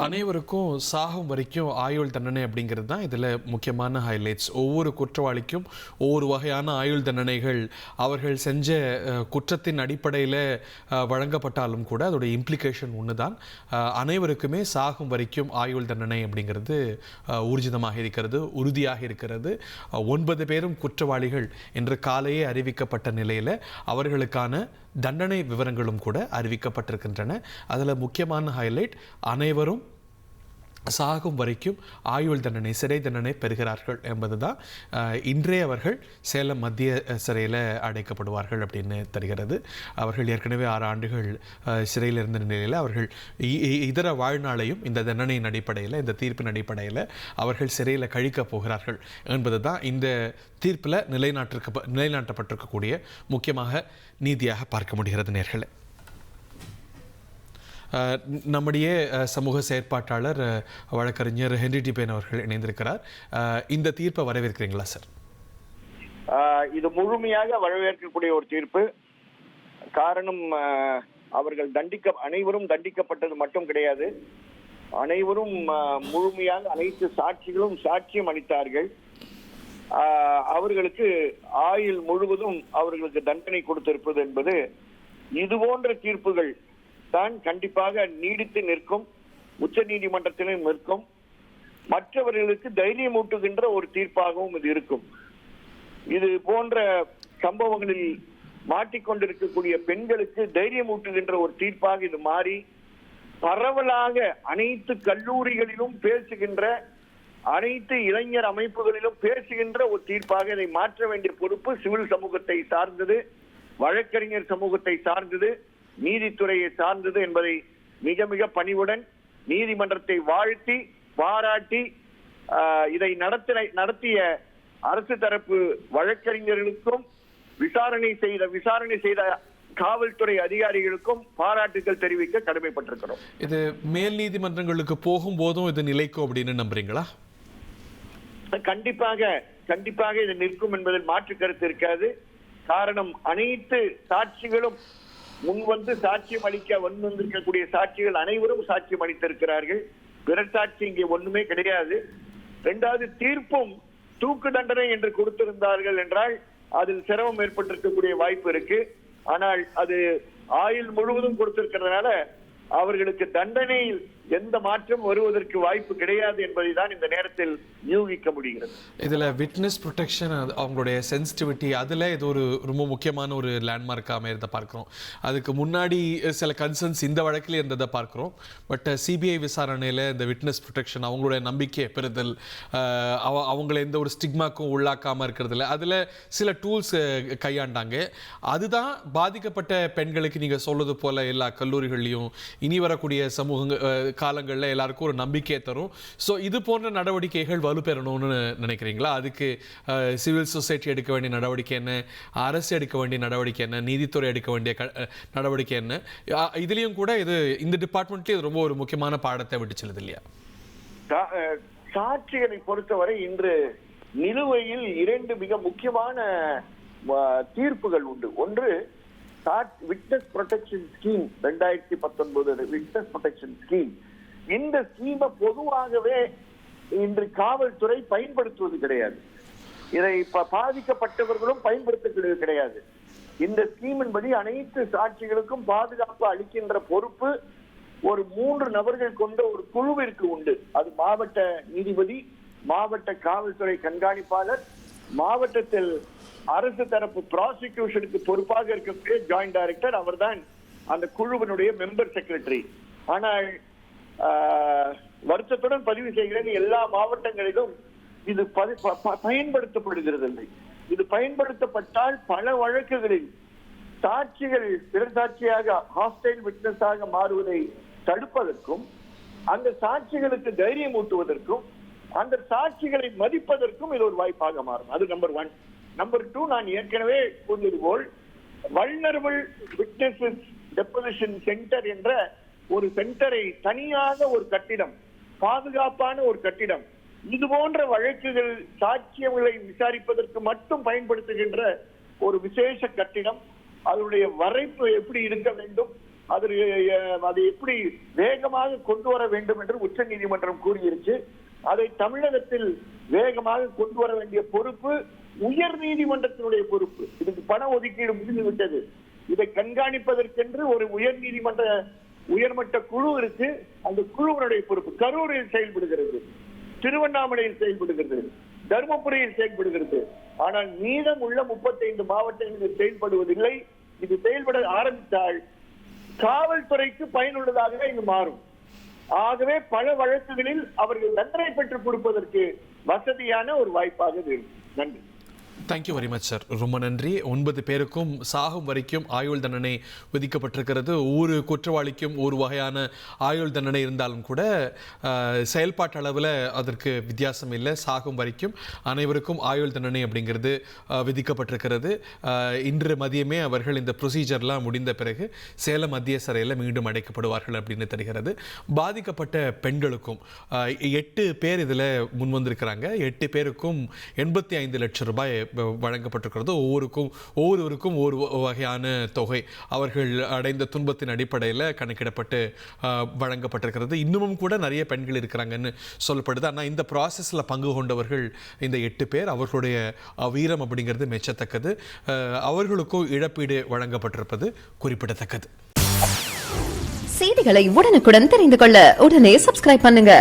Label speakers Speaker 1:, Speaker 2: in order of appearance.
Speaker 1: அனைவருக்கும் சாகும் வரைக்கும் ஆயுள் தண்டனை அப்படிங்கிறது தான் இதில் முக்கியமான ஹைலைட்ஸ். ஒவ்வொரு குற்றவாளிக்கும் ஒவ்வொரு வகையான ஆயுள் தண்டனைகள் அவர்கள் செஞ்ச குற்றத்தின் அடிப்படையில் வழங்கப்பட்டாலும் கூட அதோடைய இம்ப்ளிகேஷன் ஒன்று தான். அனைவருக்குமே சாகும் வரைக்கும் ஆயுள் தண்டனை அப்படிங்கிறது ஊர்ஜிதமாக இருக்கிறது, உறுதியாக இருக்கிறது. 9 பேரும் குற்றவாளிகள் என்று காலையே அறிவிக்கப்பட்ட நிலையில் அவர்களுக்கான தண்டனை விவரங்களும் கூட அறிவிக்கப்பட்டிருக்கின்றன. அதில் முக்கியமான ஹைலைட், அனைவரும் சாகும் வரைக்கும் ஆயுள் தண்டனை, சிறை தண்டனை பெறுகிறார்கள் என்பது தான். இன்றே அவர்கள் சேலம் மத்திய சிறையில் அடைக்கப்படுவார்கள் அப்படின்னு தருகிறது. அவர்கள் ஏற்கனவே 6 ஆண்டுகள் சிறையில் இருந்த நிலையில் அவர்கள் இதர வாழ்நாளையும் இந்த தண்டனையின் அடிப்படையில், இந்த தீர்ப்பின் அடிப்படையில் அவர்கள் சிறையில் கழிக்கப் போகிறார்கள் என்பது தான் இந்த தீர்ப்பில் நிலைநாட்டப்பட்டிருக்கக்கூடிய முக்கியமாக நீதியாக பார்க்க முடிகிறது. நேர்களே, நம்முடைய சமூக செயற்பாட்டாளர் வழக்கறிஞர் ஹென்றி டி பேன் அவர்கள் இணைந்திருக்கிறார். இந்த தீர்ப்பை வரவேற்கிறீங்களா சார்?
Speaker 2: இது முழுமையாக வரவேற்கக்கூடிய ஒரு தீர்ப்பு. காரணம், அவர்கள் அனைவரும் தண்டிக்கப்பட்டது மட்டும் கிடையாது, அனைவரும் முழுமையாக அனைத்து சாட்சிகளும் சாட்சியம் அளித்தார்கள். அவர்களுக்கு ஆயுள் முழுவதும் அவர்களுக்கு தண்டனை கொடுத்திருப்பது என்பது இது போன்ற தீர்ப்புகள் தான் கண்டிப்பாக நீடித்து நிற்கும், உச்ச நீதிமன்றத்திலும் நிற்கும், மற்றவர்களுக்கு தைரியம் ஊட்டுகின்ற ஒரு தீர்ப்பாகவும் இது இருக்கும். இது போன்ற சம்பவங்களில் மாட்டிக்கொண்டிருக்கக்கூடிய பெண்களுக்கு தைரியம் ஊட்டுகின்ற ஒரு தீர்ப்பாக இது மாறி பரவலாக அனைத்து கல்லூரிகளிலும் பேசுகின்ற, அனைத்து இளைஞர் அமைப்புகளிலும் பேசுகின்ற ஒரு தீர்ப்பாக இதை மாற்ற வேண்டிய பொறுப்பு சிவில் சமூகத்தை சார்ந்தது, வழக்கறிஞர் சமூகத்தை சார்ந்தது, நீதித்துறையை சார்ந்தது என்பதை மிக மிக பணிவுடன் நீதிமன்றத்தை வாழ்த்தி பாராட்டி இதை நடத்திய அரசு தரப்பு வழக்கறிஞர்களுக்கும் விசாரணை செய்த காவல்துறை அதிகாரிகளுக்கும் பாராட்டுகள் தெரிவிக்க கடமைப்பட்டிருக்கிறோம்.
Speaker 1: இது மேல் நீதிமன்றங்களுக்கு போகும் போதும் இது நிலைக்கும் அப்படின்னு நம்புறீங்களா?
Speaker 2: கண்டிப்பாக இது நிற்கும் என்பதில் மாற்று கருத்து இருக்காது. காரணம், அனைத்து சாட்சிகளும் முன்வந்து சாட்சியம் அளிக்க வந்திருக்கக்கூடிய சாட்சிகள் அனைவரும் சாட்சியம் அளித்திருக்கிறார்கள். பிற சாட்சி இங்கே ஒண்ணுமே கிடையாது. 2வது, தீர்ப்பும் தூக்கு தண்டனை என்று கொடுத்திருந்தார்கள் என்றால் அதில் சிரமம் ஏற்பட்டிருக்கக்கூடிய வாய்ப்பு இருக்கு. ஆனால் அது ஆயுள் முழுவதும் கொடுத்திருக்கிறதுனால அவர்களுக்கு தண்டனையில் எந்த மாற்றம் வருவதற்கு வாய்ப்பு கிடையாது என்பதை தான் இந்த நேரத்தில் யூகிக்க முடிகிறது.
Speaker 1: இதில் விட்னஸ் ப்ரொடெக்ஷன், அவங்களுடைய சென்சிட்டிவிட்டி, அதில் இது ஒரு ரொம்ப முக்கியமான ஒரு லேண்ட்மார்க்காக அமைகிறத பார்க்குறோம். அதுக்கு முன்னாடி சில கன்சர்ன்ஸ் இந்த வழக்கில் இருந்ததை பார்க்குறோம். பட் சிபிஐ விசாரணையில் இந்த விட்னஸ் ப்ரொடெக்ஷன், அவங்களுடைய நம்பிக்கை பெறுதல், அவங்கள எந்த ஒரு ஸ்டிக்மாக்கும் உள்ளாக்காமல் இருக்கிறதுல அதில் சில டூல்ஸ் கையாண்டாங்க. அதுதான் பாதிக்கப்பட்ட பெண்களுக்கு நீங்கள் சொல்வது போல் எல்லா கல்லூரிகள்லையும் இனி வரக்கூடிய காலங்களில் எல்லாருக்கும் ஒரு நம்பிக்கையை தரும். ஸோ இது போன்ற நடவடிக்கைகள் வலுப்பெறணும்னு நினைக்கிறீங்களா? அதுக்கு சிவில் சொசைட்டி எடுக்க வேண்டிய நடவடிக்கை என்ன, அரசு எடுக்க வேண்டிய நடவடிக்கை என்ன, நீதித்துறை எடுக்க வேண்டிய நடவடிக்கை என்ன? இதுலேயும் கூட இந்த டிபார்ட்மெண்ட்லேயே இது ரொம்ப ஒரு முக்கியமான பாடத்தை விட்டு செல்லுது இல்லையா?
Speaker 2: சாட்சிகளை பொறுத்தவரை இன்று நிலுவையில் 2 மிக முக்கியமான தீர்ப்புகள் உண்டு. ஒன்று, witness protection scheme 2019 witness protection scheme. இந்த ஸ்கீமை பொதுவாகவே இன்று காவல்துறை பயன்படுத்துவது கிடையாது. இதை பாதிக்கப்பட்டவர்களும் பயன்படுத்துவது கிடையாது. இந்த ஸ்கீமின் படி அனைத்து சாட்சிகளுக்கும் பாதுகாப்பு அளிக்கின்ற பொறுப்பு ஒரு 3 நபர்கள் கொண்ட ஒரு குழுவிற்கு உண்டு. அது மாவட்ட நீதிபதி, மாவட்ட காவல்துறை கண்காணிப்பாளர், மாவட்டத்தில் அரசு தரப்பு ப்ராசிக்யூஷனுக்கு பொறுப்பாக இருக்கக்கூடிய ஜாயிண்ட் டைரக்டர், அவர்தான் அந்த குழுவினுடைய மெம்பர் செக்ரட்டரி. ஆனால் வருத்தத்துடன் பதிவு செய்கிறேன், எல்லா மாவட்டங்களிலும் இது பயன்படுத்தப்படுகிறது இல்லை. இது பயன்படுத்தப்பட்டால் பல வழக்குகளில் சாட்சிகள் பிறர் சாட்சியாக ஹாஸ்டைல் விட்னஸாக மாறுவதை தடுப்பதற்கும், அந்த சாட்சிகளுக்கு தைரியம் ஊட்டுவதற்கும், அந்த சாட்சிகளை மதிப்பதற்கும் இது ஒரு வாய்ப்பாக மாறும். அது நம்பர் 1. நம்பர் 2, நான் ஏற்கனவே கூறியது போல் வல்னரபிள் விட்னஸஸ் டெபோசிஷன் சென்டர் என்ற ஒரு சென்டரை, தனியாக ஒரு கட்டிடம், பாதுகாப்பான ஒரு கட்டிடம், இது போன்ற வழக்குகள் சாட்சியங்களை விசாரிப்பதற்கு மட்டும் பயன்படுத்துகின்ற ஒரு விசேஷ கட்டிடம், அதனுடைய வரைப்பு எப்படி இருக்க வேண்டும், அதை எப்படி வேகமாக கொண்டு வர வேண்டும் என்று உச்ச நீதிமன்றம் கூறியிருச்சு. அதை தமிழகத்தில் வேகமாக கொண்டு வர வேண்டிய பொறுப்பு உயர் நீதிமன்றத்தினுடைய பொறுப்பு. இதுக்கு பண ஒதுக்கீடு முடிந்து விட்டது. இதை கண்காணிப்பதற்கென்று ஒரு உயர்மட்ட குழு இருக்கு. அந்த குழுவினுடைய பொறுப்பு கரூரில் செயல்படுகிறது, திருவண்ணாமலையில் செயல்படுகிறது, தருமபுரியில் செயல்படுகிறது. ஆனால் மீதம் உள்ள 35 மாவட்டங்களில் செயல்படுவதில்லை. இது செயல்பட ஆரம்பித்தால் காவல்துறைக்கு பயனுள்ளதாக இது மாறும். ஆகவே பல வழக்குகளில் அவர்கள் தண்டனை பெற்றுக் கொடுப்பதற்கு வசதியான ஒரு வாய்ப்பாக இருக்கும். நன்றி.
Speaker 1: Thank you very much sir. ரொம்ப நன்றி. 9 பேருக்கும் சாகும் வரைக்கும் ஆயுள் தண்டனை விதிக்கப்பட்டிருக்கிறது. ஒவ்வொரு குற்றவாளிக்கும் ஒரு வகையான ஆயுள் தண்டனை இருந்தாலும் கூட செயல்பாட்டு அளவில் அதற்கு வித்தியாசம் இல்லை. சாகும் வரைக்கும் அனைவருக்கும் ஆயுள் தண்டனை அப்படிங்கிறது விதிக்கப்பட்டிருக்கிறது. இன்று மதியமே அவர்கள் இந்த ப்ரொசீஜர்லாம் முடிந்த பிறகு சேலம் மத்திய சிறையில் மீண்டும் அடைக்கப்படுவார்கள் அப்படின்னு தெரிகிறது. பாதிக்கப்பட்ட பெண்களுக்கும் 8 பேர் இதில் முன்வந்திருக்கிறாங்க. 8 பேருக்கும் 85 லட்சம் ரூபாய் வழங்கப்பட்டிருக்கிறது. ஒவ்வொருவருக்கும் ஒரு வகையான தொகை அவர்கள் அடைந்த துன்பத்தின் அடிப்படையில் கணக்கிடப்பட்டு வழங்கப்பட்டிருக்கிறது. இன்னமும் கூட நிறைய பெண்கள் இருக்கிறாங்கன்னு சொல்லப்படுது. ஆனால் இந்த ப்ராசஸில் பங்கு கொண்டவர்கள் இந்த 8 பேர். அவர்களுடைய வீரம் அப்படிங்கிறது மெச்சத்தக்கது. அவர்களுக்கும் இழப்பீடு வழங்கப்பட்டிருப்பது குறிப்பிடத்தக்கது.
Speaker 3: செய்திகளை உடனுக்குடன் தெரிந்து கொள்ள உடனே சப்ஸ்கிரைப் பண்ணுங்க.